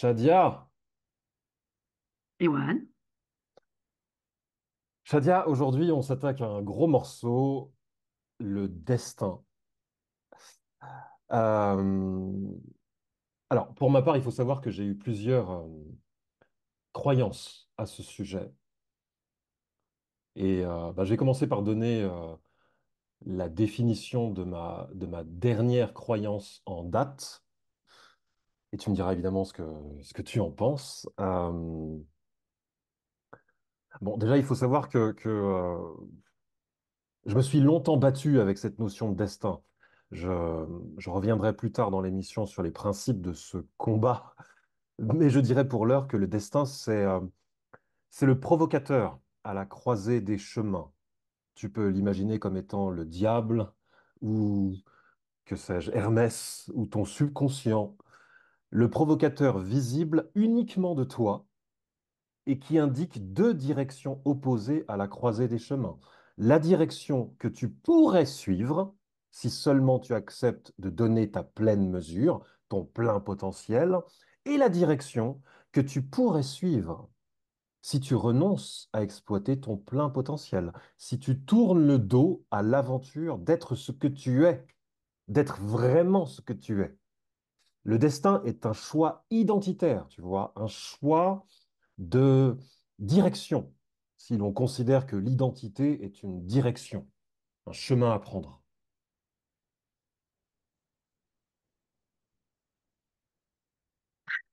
Shadia, Ewan, Shadia, aujourd'hui, on s'attaque à un gros morceau, le destin. Euh, alors, pour ma part, il faut savoir que j'ai eu plusieurs croyances à ce sujet. Et je vais commencer par donner la définition de ma dernière croyance en date. Et tu me diras évidemment ce que tu en penses. Bon, déjà, il faut savoir que je me suis longtemps battu avec cette notion de destin. Je, je reviendrai plus tard dans l'émission sur les principes de ce combat, mais je dirais pour l'heure que le destin, c'est le provocateur à la croisée des chemins. Tu peux l'imaginer comme étant le diable ou, que sais-je, Hermès ou ton subconscient, le provocateur visible uniquement de toi et qui indique deux directions opposées à la croisée des chemins. La direction que tu pourrais suivre, si seulement tu acceptes de donner ta pleine mesure, ton plein potentiel, et la direction que tu pourrais suivre si tu renonces à exploiter ton plein potentiel, si tu tournes le dos à l'aventure d'être ce que tu es, d'être vraiment ce que tu es. Le destin est un choix identitaire, tu vois, un choix de direction, si l'on considère que l'identité est une direction, un chemin à prendre.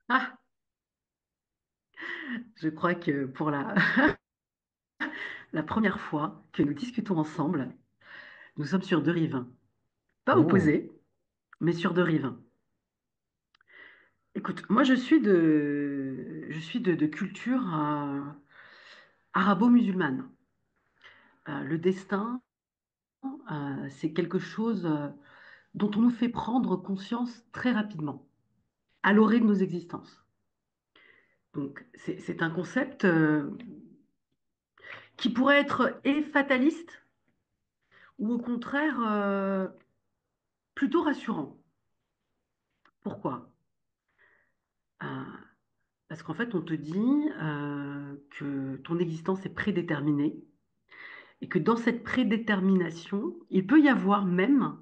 ah, je crois que pour la première fois que nous discutons ensemble, nous sommes sur deux rives. Pas Hmm, opposées, mais sur deux rives. Écoute, moi je suis de culture arabo-musulmane. Le destin, c'est quelque chose dont on nous fait prendre conscience très rapidement, à l'orée de nos existences. Donc, c'est un concept qui pourrait être et fataliste ou au contraire plutôt rassurant. Pourquoi? Euh, Parce qu'en fait, on te dit que ton existence est prédéterminée et que dans cette prédétermination, il peut y avoir même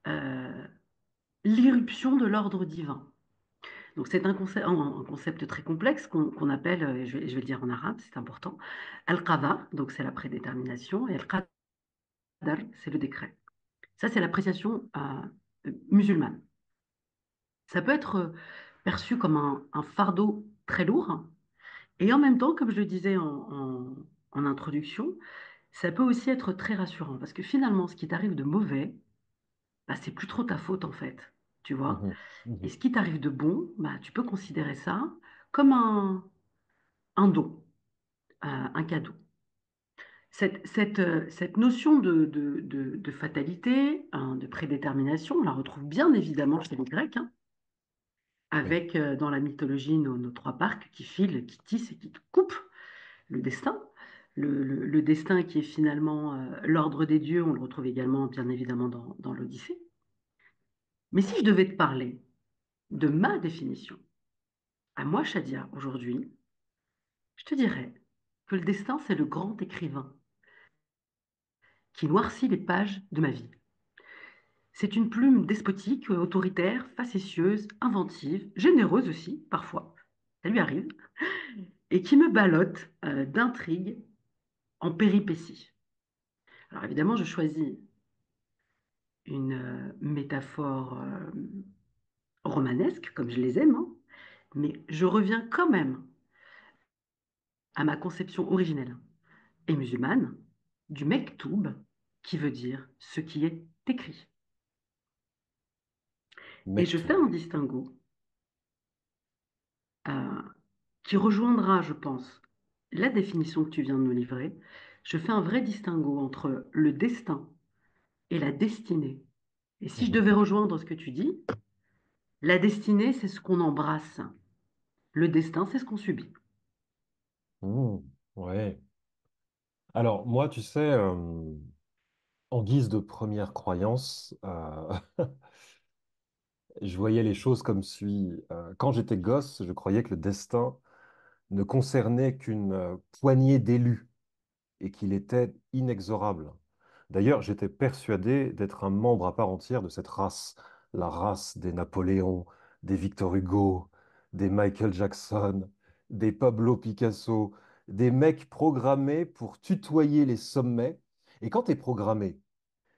euh, l'irruption de l'ordre divin. Donc c'est un concept très complexe qu'on appelle, je vais le dire en arabe, c'est important, al-qada, donc c'est la prédétermination, et al-qadar, c'est le décret. Ça, c'est l'appréciation musulmane. Ça peut être perçu comme un fardeau très lourd. Et en même temps, comme je le disais en introduction, ça peut aussi être très rassurant parce que finalement, ce qui t'arrive de mauvais, bah, c'est plus trop ta faute en fait, tu vois. mhm, Et mhm. ce qui t'arrive de bon, bah, tu peux considérer ça comme un don, un cadeau. Cette notion de fatalité, hein, de prédétermination, on la retrouve bien évidemment chez les Grecs, hein, Oui, avec dans la mythologie nos trois parcs qui filent, qui tissent et qui coupent le destin. Le destin qui est finalement l'ordre des dieux, on le retrouve également bien évidemment dans l'Odyssée. Mais si je devais te parler de ma définition, à moi, Shadia, aujourd'hui, je te dirais que le destin, c'est le grand écrivain qui noircit les pages de ma vie. C'est une plume despotique, autoritaire, facétieuse, inventive, généreuse aussi, parfois, ça lui arrive, et qui me ballotte d'intrigues en péripéties. Alors évidemment, je choisis une métaphore romanesque, comme je les aime, hein, mais je reviens quand même à ma conception originelle et musulmane du mektoub, qui veut dire ce qui est écrit. Et je fais Mektoub. un distinguo euh, qui rejoindra, je pense, la définition que tu viens de nous livrer. Je fais un vrai distinguo entre le destin et la destinée. Et si je devais Mhm. rejoindre ce que tu dis, la destinée, c'est ce qu'on embrasse. Le destin, c'est ce qu'on subit. Ouais. Alors, moi, tu sais, en guise de première croyance, Je voyais les choses comme suit. Quand j'étais gosse, je croyais que le destin ne concernait qu'une poignée d'élus et qu'il était inexorable. D'ailleurs, j'étais persuadé d'être un membre à part entière de cette race, la race des Napoléons, des Victor Hugo, des Michael Jackson, des Pablo Picasso, des mecs programmés pour tutoyer les sommets. Et quand tu es programmé,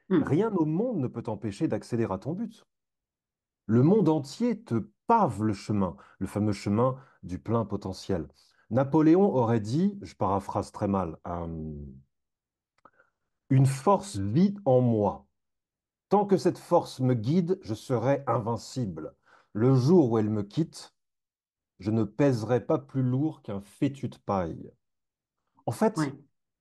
Hmm. rien au monde ne peut t'empêcher d'accéder à ton but. Le monde entier te pave le chemin, le fameux chemin du plein potentiel. Napoléon aurait dit, je paraphrase très mal, une force vit en moi. Tant que cette force me guide, je serai invincible. Le jour où elle me quitte, je ne pèserai pas plus lourd qu'un fétu de paille. En fait, Ouais.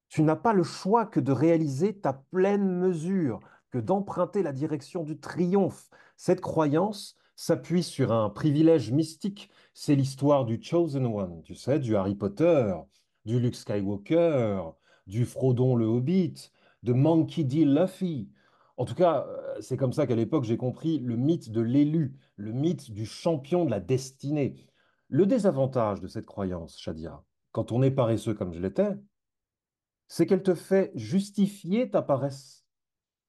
tu n'as pas le choix que de réaliser ta pleine mesure, que d'emprunter la direction du triomphe. Cette croyance s'appuie sur un privilège mystique. C'est l'histoire du Chosen One, tu sais, du Harry Potter, du Luke Skywalker, du Frodon le Hobbit, de Monkey D. Luffy. En tout cas, c'est comme ça qu'à l'époque, j'ai compris le mythe de l'élu, le mythe du champion de la destinée. Le désavantage de cette croyance, Shadia, quand on est paresseux comme je l'étais, c'est qu'elle te fait justifier ta paresse.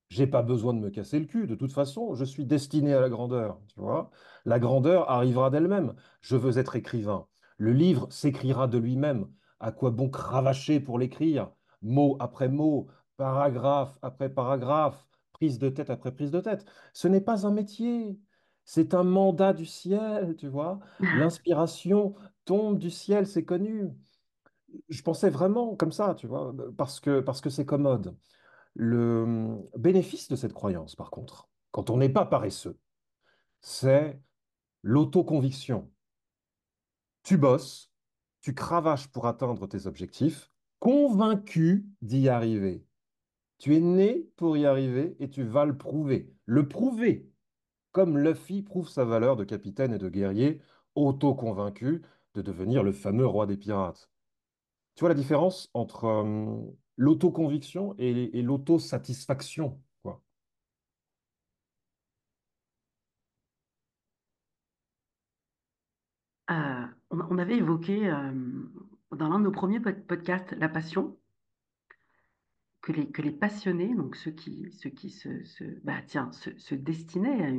J'ai pas besoin de me casser le cul, de toute façon, je suis destiné à la grandeur, tu vois. La grandeur arrivera d'elle-même. Je veux être écrivain. Le livre s'écrira de lui-même. À quoi bon cravacher pour l'écrire? Mot après mot, paragraphe après paragraphe, prise de tête après prise de tête. Ce n'est pas un métier. C'est un mandat du ciel, tu vois. L'inspiration tombe du ciel, c'est connu. Je pensais vraiment comme ça, tu vois, parce que c'est commode. Le bénéfice de cette croyance, par contre, quand on n'est pas paresseux, c'est l'autoconviction. Tu bosses, tu cravaches pour atteindre tes objectifs, convaincu d'y arriver. Tu es né pour y arriver et tu vas le prouver. Le prouver, comme Luffy prouve sa valeur de capitaine et de guerrier, auto-convaincu de devenir le fameux roi des pirates. Tu vois la différence entre l'autoconviction et l'autosatisfaction, quoi. On avait évoqué dans l'un de nos premiers podcasts la passion, que les passionnés, donc ceux qui bah, tiens, se destinaient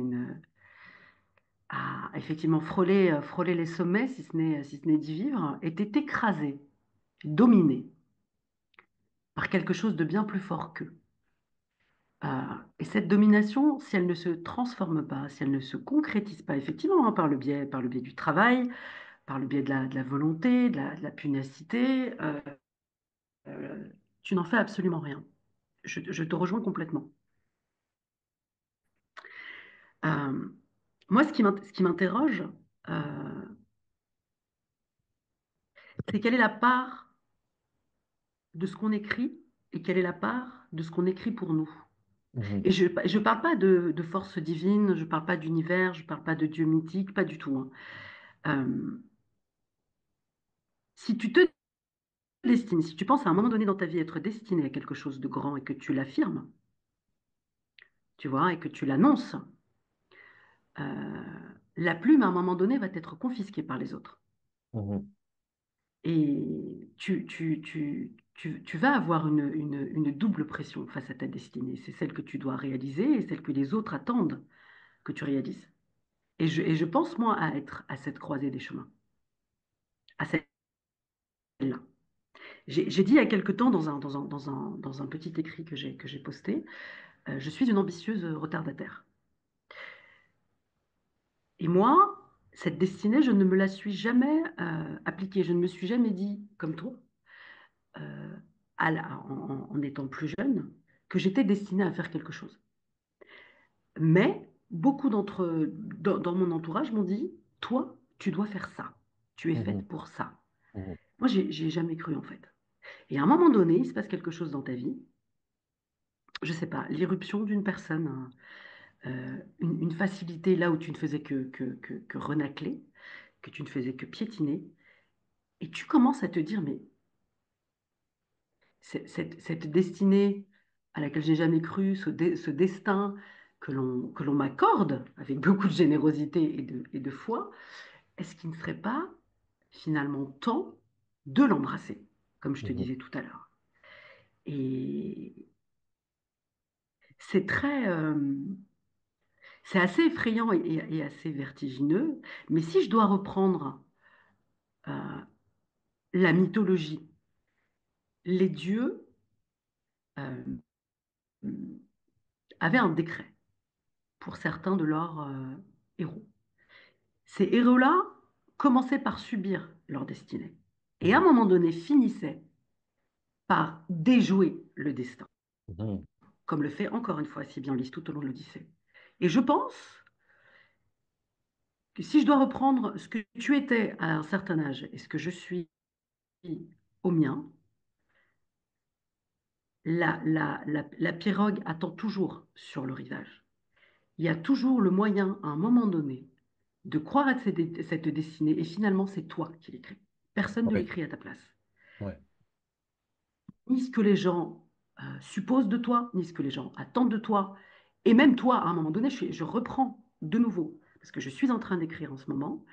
à effectivement frôler les sommets, si ce n'est d'y vivre, étaient écrasés, dominés par quelque chose de bien plus fort qu'eux. Et cette domination, si elle ne se transforme pas, si elle ne se concrétise pas effectivement par le biais du travail, par le biais de la volonté, de la punacité, euh, tu n'en fais absolument rien. Je te rejoins complètement. Euh, Moi, ce qui m'interroge, euh, c'est quelle est la part de ce qu'on écrit et quelle est la part de ce qu'on écrit pour nous. Mhm, Et je ne parle pas de force divine, je ne parle pas d'univers, je ne parle pas de Dieu mythique, pas du tout, hein. Euh, Si tu te destines, si tu penses à un moment donné dans ta vie être destiné à quelque chose de grand et que tu l'affirmes, tu vois, et que tu l'annonces, euh, la plume, à un moment donné, va être confisquée par les autres. mhm, Et tu vas avoir une double pression face à ta destinée. C'est celle que tu dois réaliser et celle que les autres attendent que tu réalises. Et je pense, moi, à être à cette croisée des chemins, à celle-là. J'ai dit il y a quelque temps dans un petit écrit que j'ai posté, je suis une ambitieuse retardataire. Et moi, cette destinée, je ne me la suis jamais appliquée. Je ne me suis jamais dit, comme toi, euh, en étant plus jeune, que j'étais destinée à faire quelque chose. Mais beaucoup dans mon entourage m'ont dit, toi, tu dois faire ça. Tu es faite mhm, pour ça. mhm, Moi, j'y ai jamais cru en fait. Et à un moment donné, il se passe quelque chose dans ta vie. Je sais pas, l'irruption d'une personne, hein, une facilité là où tu ne faisais que renacler, que tu ne faisais que piétiner. Et tu commences à te dire, mais cette destinée à laquelle j'ai jamais cru, ce destin, que l'on m'accorde avec beaucoup de générosité et de foi, est-ce qu'il ne serait pas finalement temps de l'embrasser, comme je te Mhm. disais tout à l'heure? Et c'est très, c'est assez effrayant et assez vertigineux, mais si je dois reprendre euh, la mythologie, les dieux euh, avaient un décret pour certains de leurs héros. Ces héros-là commençaient par subir leur destinée et à un Mhm. moment donné finissaient par déjouer le destin, Mhm. comme le fait encore une fois si bien Ulysse tout au long de l'Odyssée. Et je pense que si je dois reprendre ce que tu étais à un certain âge et ce que je suis au mien, la pirogue attend toujours sur le rivage. Il y a toujours le moyen, à un moment donné, de croire à cette destinée, et finalement, c'est toi qui l'écris. Personne ne Ouais, l'écrit à ta place. ouais. Ni ce que les gens supposent de toi, ni ce que les gens attendent de toi. Et même toi, à un moment donné, je reprends de nouveau, parce que je suis en train d'écrire en ce moment,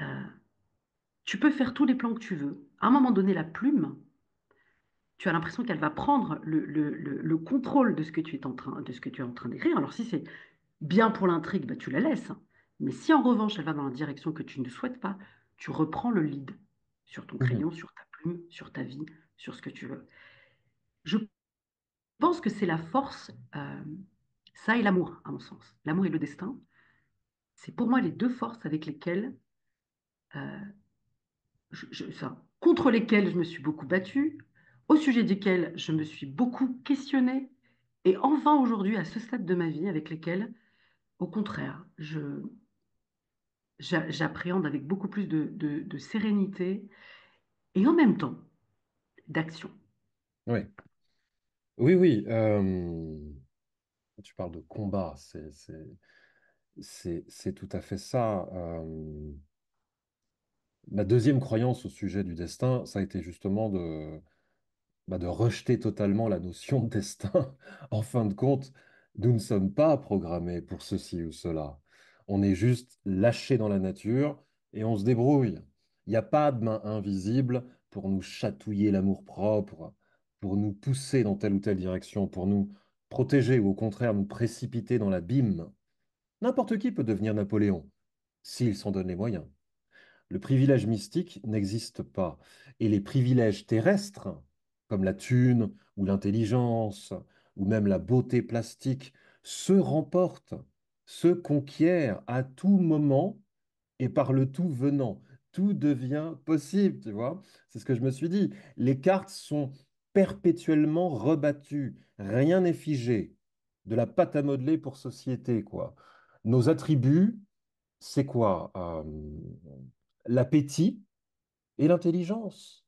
euh, tu peux faire tous les plans que tu veux. À un moment donné, la plume, tu as l'impression qu'elle va prendre le contrôle de ce que tu es en train, de ce que tu es en train d'écrire. Alors si c'est bien pour l'intrigue, bah, tu la laisses, hein. Mais si en revanche elle va dans la direction que tu ne souhaites pas, tu reprends le lead sur ton Mhm. crayon, sur ta plume, sur ta vie, sur ce que tu veux. Je pense que c'est la force, ça et l'amour, à mon sens. L'amour et le destin, c'est pour moi les deux forces avec lesquelles, euh, contre lesquelles je me suis beaucoup battue, au sujet desquelles je me suis beaucoup questionnée, et enfin aujourd'hui, à ce stade de ma vie, avec lesquelles, au contraire, j'appréhende avec beaucoup plus de sérénité et en même temps d'action. Ouais. Oui, oui. Tu parles de combat, c'est tout à fait ça. Ma deuxième croyance au sujet du destin, ça a été justement de rejeter totalement la notion de destin. En fin de compte, nous ne sommes pas programmés pour ceci ou cela. On est juste lâchés dans la nature et on se débrouille. Il n'y a pas de main invisible pour nous chatouiller l'amour-propre, pour nous pousser dans telle ou telle direction, pour nous protéger ou au contraire nous précipiter dans l'abîme. N'importe qui peut devenir Napoléon, s'il s'en donne les moyens. Le privilège mystique n'existe pas. Et les privilèges terrestres, comme la thune ou l'intelligence, ou même la beauté plastique, se remportent, se conquièrent à tout moment et par le tout venant. Tout devient possible, tu vois. C'est ce que je me suis dit. Les cartes sont perpétuellement rebattues. Rien n'est figé. De la pâte à modeler pour société, quoi. Nos attributs, c'est quoi? L'appétit et l'intelligence.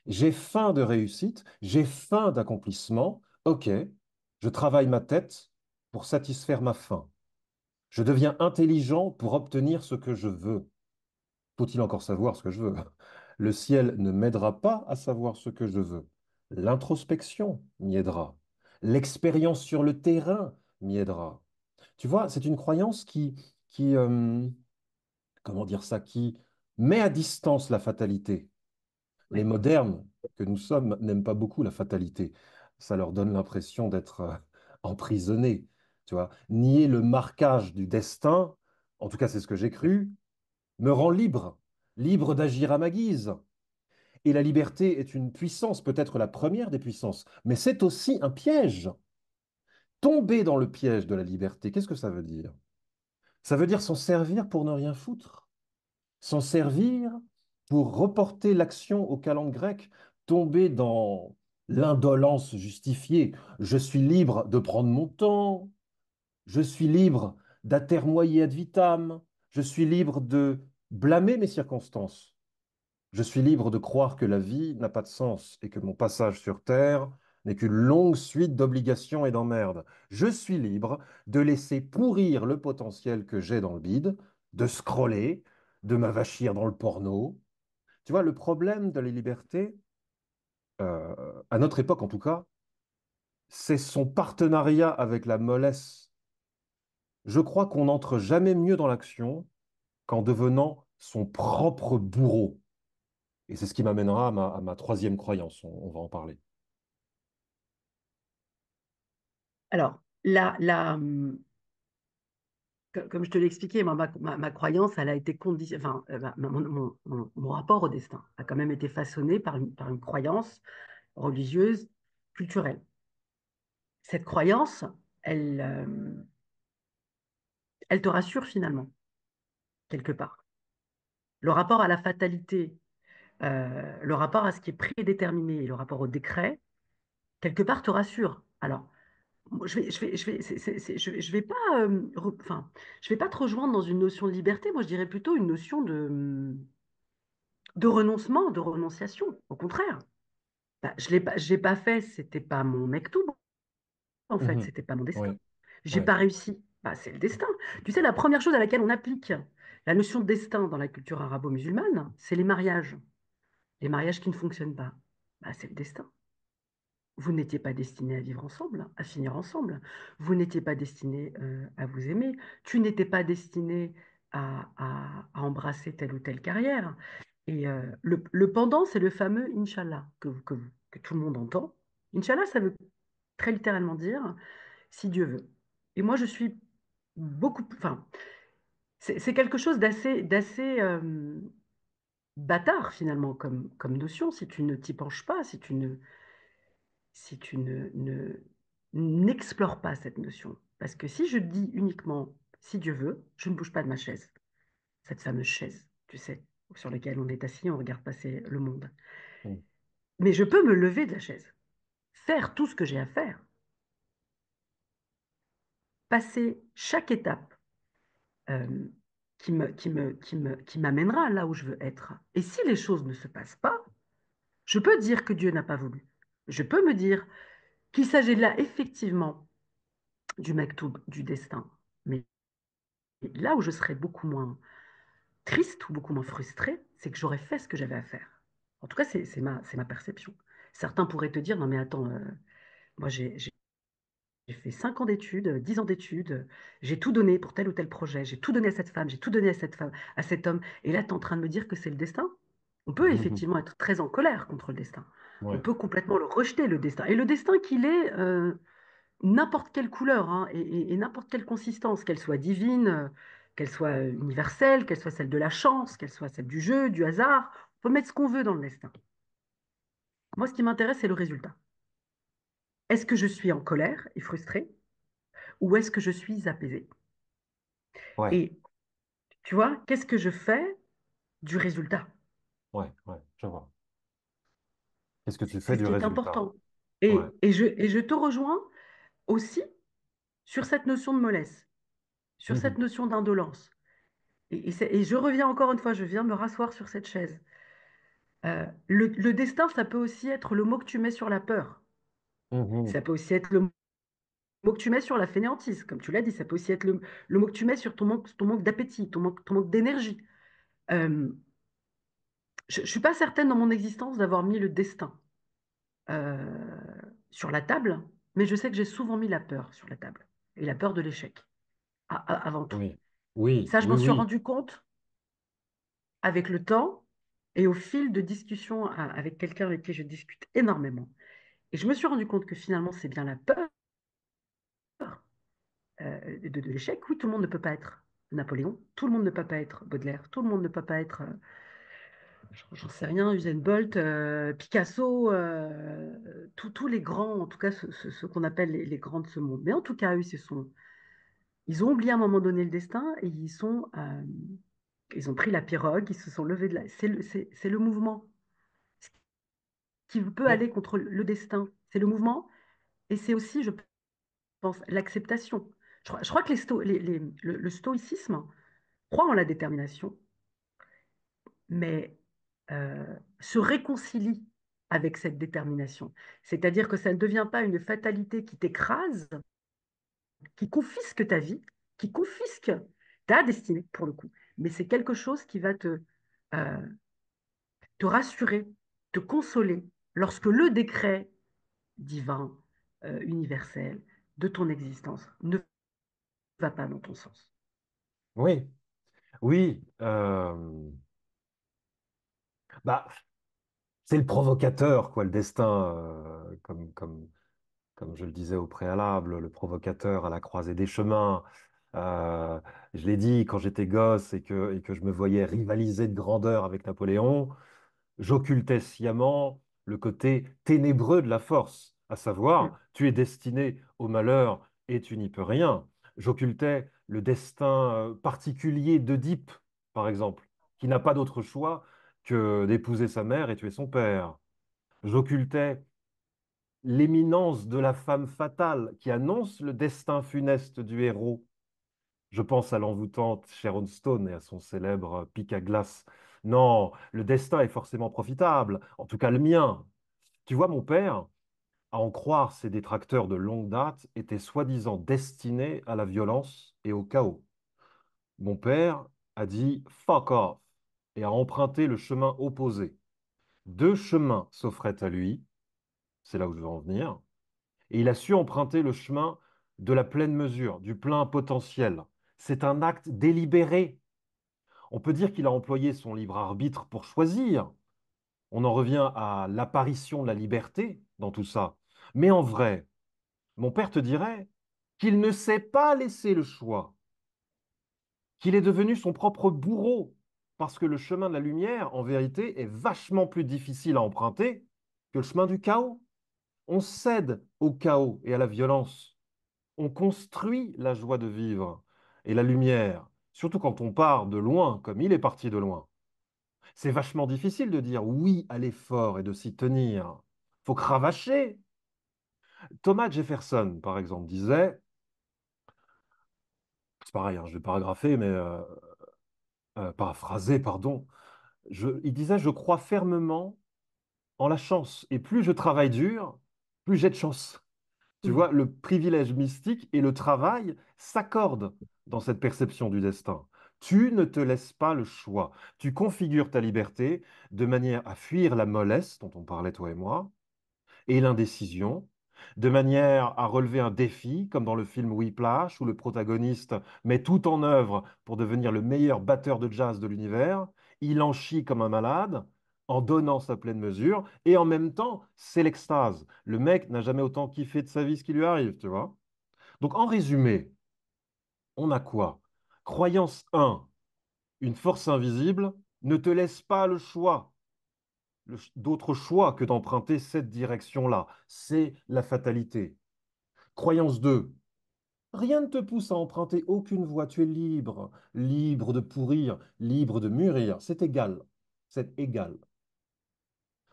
J'ai faim de réussite, j'ai faim d'accomplissement. Ok, je travaille ma tête pour satisfaire ma faim. Je deviens intelligent pour obtenir ce que je veux. Faut-il encore savoir ce que je veux? Le ciel ne m'aidera pas à savoir ce que je veux. L'introspection m'y aidera. L'expérience sur le terrain m'y aidera. Tu vois, c'est une croyance qui comment dire ça, qui met à distance la fatalité. Les Ouais, modernes que nous sommes n'aiment pas beaucoup la fatalité. Ça leur donne l'impression d'être emprisonnés. Tu vois, nier le marquage du destin, en tout cas c'est ce que j'ai cru, me rend libre, libre d'agir à ma guise. Et la liberté est une puissance, peut-être la première des puissances, mais c'est aussi un piège. Tomber dans le piège de la liberté, qu'est-ce que ça veut dire? Ça veut dire s'en servir pour ne rien foutre. S'en servir pour reporter l'action aux calendes grecques, tomber dans l'indolence justifiée. Je suis libre de prendre mon temps, je suis libre d'atermoyer ad vitam, je suis libre de blâmer mes circonstances, je suis libre de croire que la vie n'a pas de sens et que mon passage sur Terre n'est qu'une longue suite d'obligations et d'emmerdes. Je suis libre de laisser pourrir le potentiel que j'ai dans le bide, de scroller, de m'avachir dans le porno. Tu vois, le problème de la liberté, à notre époque en tout cas, c'est son partenariat avec la mollesse. Je crois qu'on n'entre jamais mieux dans l'action qu'en devenant son propre bourreau. Et c'est ce qui m'amènera à ma troisième croyance. On va en parler. Alors, comme je te l'ai expliqué, moi, ma croyance, elle a été conditionnée, enfin, mon rapport au destin a quand même été façonné par une croyance religieuse, culturelle. Cette croyance, elle, elle te rassure finalement, quelque part. Le rapport à la fatalité, le rapport à ce qui est prédéterminé et le rapport au décret, quelque part te rassure. Alors, je vais pas, enfin, je vais pas te rejoindre dans une notion de liberté. Moi, je dirais plutôt une notion de renoncement, de renonciation. Au contraire, bah, je l'ai pas fait. C'était pas mon mektoub, en fait. Mhm. C'était pas mon destin. Oui, J'ai oui. pas réussi. Bah, c'est le destin. Tu sais, la première chose à laquelle on applique la notion de destin dans la culture arabo-musulmane, c'est les mariages. Les mariages qui ne fonctionnent pas. Bah, c'est le destin. Vous n'étiez pas destinés à vivre ensemble, à finir ensemble. Vous n'étiez pas destinés à vous aimer. Tu n'étais pas destiné à embrasser telle ou telle carrière. Et le pendant, c'est le fameux Inch'Allah que tout le monde entend. Inch'Allah, ça veut très littéralement dire si Dieu veut. Et moi, je suis beaucoup. Enfin, c'est quelque chose d'assez bâtard finalement comme notion si tu ne t'y penches pas, si tu n'explores pas cette notion. Parce que si je dis uniquement si Dieu veut, je ne bouge pas de ma chaise, cette fameuse chaise, tu sais, sur laquelle on est assis, on regarde passer le monde. Mhm. Mais je peux me lever de la chaise, faire tout ce que j'ai à faire, passer chaque étape euh, qui m'amènera là où je veux être. Et si les choses ne se passent pas, je peux dire que Dieu n'a pas voulu. Je peux me dire qu'il s'agit là effectivement du maktoub, du destin. Mais là où je serais beaucoup moins triste ou beaucoup moins frustrée, c'est que j'aurais fait ce que j'avais à faire. En tout cas, c'est ma perception. Certains pourraient te dire, non mais attends, moi j'ai fait 5 ans d'études, 10 ans d'études, j'ai tout donné pour tel ou tel projet, j'ai tout donné à cette femme, j'ai tout donné à cette femme, à cet homme, et là tu es en train de me dire que c'est le destin? On peut Mhm. effectivement être très en colère contre le destin. On Ouais. peut complètement le rejeter, le destin. Et le destin qu'il est, n'importe quelle couleur hein, et n'importe quelle consistance, qu'elle soit divine, qu'elle soit universelle, qu'elle soit celle de la chance, qu'elle soit celle du jeu, du hasard. On peut mettre ce qu'on veut dans le destin. Moi, ce qui m'intéresse, c'est le résultat. Est-ce que je suis en colère et frustrée ou est-ce que je suis apaisée? Ouais. Et tu vois, qu'est-ce que je fais du résultat? Ouais. Ouais. Je vois. Qu'est-ce que tu C'est fais ce du qui est résultat? important. Ouais. Et je te rejoins aussi sur cette notion de mollesse, sur cette Mhm. notion d'indolence. Et je reviens encore une fois, je viens me rasseoir sur cette chaise. Le destin, ça peut aussi être le mot que tu mets sur la peur. Mhm. Ça peut aussi être le mot que tu mets sur la fainéantise, comme tu l'as dit. Ça peut aussi être le mot que tu mets sur ton manque d'appétit, ton manque d'énergie. Euh, je ne suis pas certaine dans mon existence d'avoir mis le destin euh, sur la table, mais je sais que j'ai souvent mis la peur sur la table. Et la peur de l'échec, avant tout. Oui. Oui. Ça, je Oui. m'en suis Oui. rendu compte avec le temps et au fil de discussions avec quelqu'un avec qui je discute énormément. Et je me suis rendu compte que finalement, c'est bien la peur de l'échec. Oui, tout le monde ne peut pas être Napoléon, tout le monde ne peut pas être Baudelaire, tout le monde ne peut pas être, j'en sais rien, Usain Bolt, Picasso, tous les grands, en tout cas ceux qu'on appelle les grands de ce monde. Mais en tout cas, eux, ils ont oublié à un moment donné le destin et ils ont pris la pirogue, ils se sont levés de là. C'est le mouvement qui peut Mais aller contre le destin. C'est le mouvement et c'est aussi, je pense, l'acceptation. Je crois que le stoïcisme croit en la détermination, mais se réconcilie avec cette détermination. C'est-à-dire que ça ne devient pas une fatalité qui t'écrase, qui confisque ta vie, qui confisque ta destinée, pour le coup, mais c'est quelque chose qui va euh, te rassurer, te consoler lorsque le décret divin, universelle de ton existence ne va pas dans ton sens. Oui, oui. Bah, c'est le provocateur, quoi, le destin, comme je le disais au préalable, le provocateur à la croisée des chemins. Euh, je l'ai dit, quand j'étais gosse et que je me voyais rivaliser de grandeur avec Napoléon, j'occultais sciemment le côté ténébreux de la force, à Mm. savoir, tu es destiné au malheur et tu n'y peux rien. J'occultais le destin particulier d'Œdipe, par exemple, qui n'a pas d'autre choix que d'épouser sa mère et tuer son père. J'occultais l'éminence de la femme fatale qui annonce le destin funeste du héros. Je pense à l'envoûtante Sharon Stone et à son célèbre pic à glace. Non, le destin est forcément profitable, en tout cas le mien. Tu vois, mon père, à en croire ses détracteurs de longue date, était soi-disant destiné à la violence et au chaos. Mon père a dit fuck off et a emprunté le chemin opposé. Deux chemins s'offraient à lui, c'est là où je veux en venir, et il a su emprunter le chemin de la pleine mesure, du plein potentiel. C'est un acte délibéré. On peut dire qu'il a employé son libre arbitre pour choisir. On en revient à l'apparition de la liberté dans tout ça. Mais en vrai, mon père te dirait qu'il ne s'est pas laissé le choix, qu'il est devenu son propre bourreau, parce que le chemin de la lumière, en vérité, est vachement plus difficile à emprunter que le chemin du chaos. On cède au chaos et à la violence. On construit la joie de vivre et la lumière, surtout quand on part de loin, comme il est parti de loin. C'est vachement difficile de dire oui à l'effort et de s'y tenir. Faut cravacher. Thomas Jefferson, par exemple, disait, c'est pareil, hein, je vais paragrapher, mais paraphraser, pardon. Il disait, je crois fermement en la chance, et plus je travaille dur, plus j'ai de chance. Tu Mm. vois, le privilège mystique et le travail s'accordent dans cette perception du destin. Tu ne te laisses pas le choix. Tu configures ta liberté de manière à fuir la mollesse dont on parlait toi et moi, et l'indécision, de manière à relever un défi, comme dans le film Whiplash, où le protagoniste met tout en œuvre pour devenir le meilleur batteur de jazz de l'univers. Il en chie comme un malade, en donnant sa pleine mesure, et en même temps, c'est l'extase. Le mec n'a jamais autant kiffé de sa vie ce qui lui arrive, tu vois. Donc, en résumé, on a quoi? Croyance 1, une force invisible ne te laisse pas le choix d'autre choix que d'emprunter cette direction-là. C'est la fatalité. Croyance 2. Rien ne te pousse à emprunter aucune voie. Tu es libre, libre de pourrir, libre de mûrir. C'est égal. C'est égal.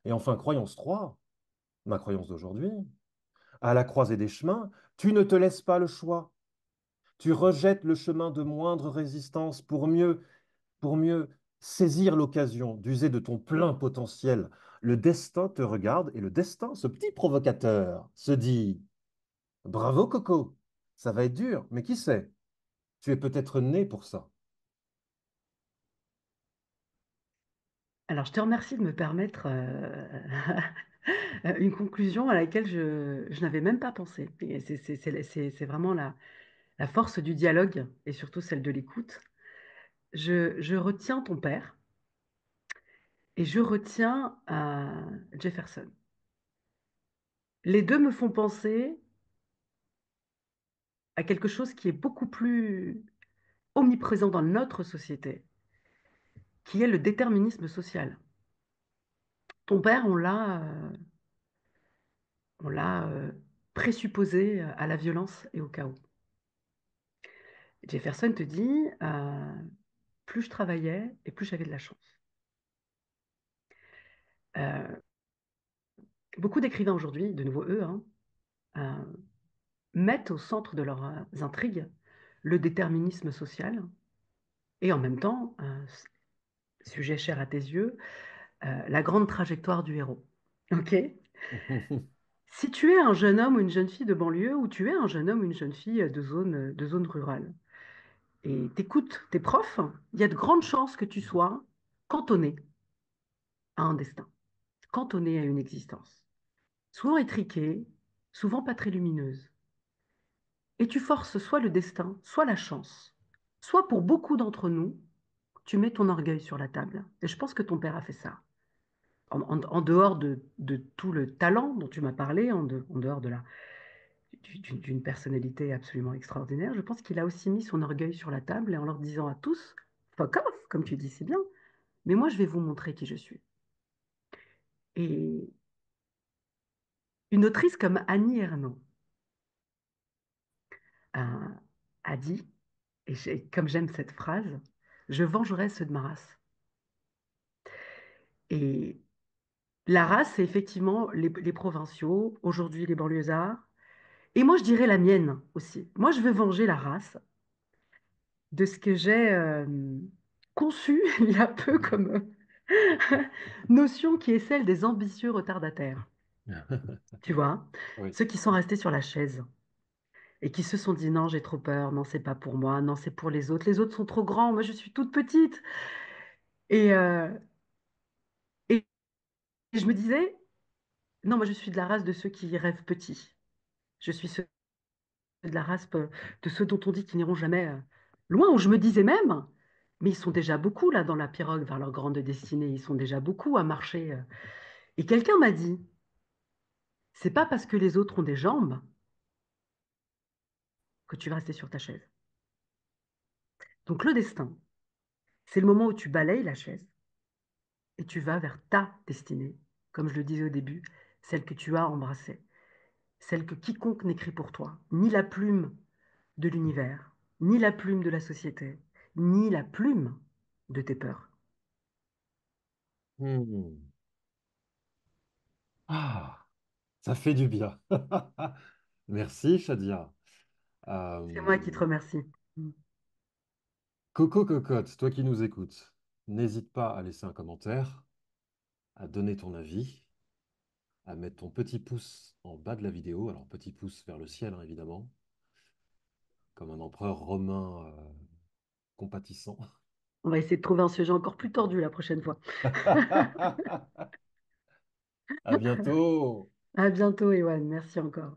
Et enfin, croyance 3, ma croyance d'aujourd'hui. À la croisée des chemins, tu ne te laisses pas le choix. Tu rejettes le chemin de moindre résistance pour mieux saisir l'occasion d'user de ton plein potentiel. Le destin te regarde et le destin, ce petit provocateur, se dit, bravo Coco, ça va être dur, mais qui sait, tu es peut-être né pour ça. Alors, je te remercie de me permettre une conclusion à laquelle je n'avais même pas pensé. Et c'est vraiment la force du dialogue et surtout celle de l'écoute. Je retiens ton père et je retiens Jefferson. Les deux me font penser à quelque chose qui est beaucoup plus omniprésent dans notre société, qui est le déterminisme social. Ton père, on l'a présupposé à la violence et au chaos. Jefferson te dit, plus je travaillais et plus j'avais de la chance. Euh, Beaucoup d'écrivains aujourd'hui, de nouveau eux, hein, euh, mettent au centre de leurs intrigues le déterminisme social et en même temps, sujet cher à tes yeux, la grande trajectoire du héros. Ok. Si tu es un jeune homme ou une jeune fille de banlieue ou tu es un jeune homme ou une jeune fille de zone rurale et t'écoutes tes profs, il y a de grandes chances que tu sois cantonné à un destin, cantonné à une existence, souvent étriqué, souvent pas très lumineuse. Et tu forces soit le destin, soit la chance. Soit pour beaucoup d'entre nous, tu mets ton orgueil sur la table. Et je pense que ton père a fait ça. En dehors de tout le talent dont tu m'as parlé, en dehors d'une personnalité absolument extraordinaire, je pense qu'il a aussi mis son orgueil sur la table et en leur disant à tous, fuck off, comme tu dis, c'est bien, mais moi je vais vous montrer qui je suis. Et une autrice comme Annie Ernaux a, a dit, et comme j'aime cette phrase, je vengerai ceux de ma race. Et la race, c'est effectivement les provinciaux, aujourd'hui les banlieusards, et moi je dirais la mienne aussi. Moi je veux venger la race de ce que j'ai conçu il y a peu comme notion qui est celle des ambitieux retardataires. Tu vois, Oui. ceux qui sont restés sur la chaise et qui se sont dit non, j'ai trop peur, non, c'est pas pour moi, non, c'est pour les autres sont trop grands, moi je suis toute petite. Et, et je me disais, non, moi je suis de la race de ceux qui rêvent petits. Je suis ceux de la race de ceux dont on dit qu'ils n'iront jamais loin, où je me disais même, mais ils sont déjà beaucoup là dans la pirogue vers leur grande destinée, ils sont déjà beaucoup à marcher. Et quelqu'un m'a dit, c'est pas parce que les autres ont des jambes que tu vas rester sur ta chaise. Donc le destin, c'est le moment où tu balayes la chaise et tu vas vers ta destinée, comme je le disais au début, celle que tu as embrassée, celle que quiconque n'écrit pour toi, ni la plume de l'univers, ni la plume de la société, ni la plume de tes peurs. Hmm. Ah, ça fait du bien. Merci, Shadia. C'est moi qui te Euh, remercie. Coco Cocotte, toi qui nous écoutes, n'hésite pas à laisser un commentaire, à donner ton avis, à mettre ton petit pouce en bas de la vidéo. Alors, petit pouce vers le ciel, hein, évidemment, comme un empereur romain compatissant. On va essayer de trouver un sujet encore plus tordu la prochaine fois. À bientôt! À bientôt, Ewan. Merci encore.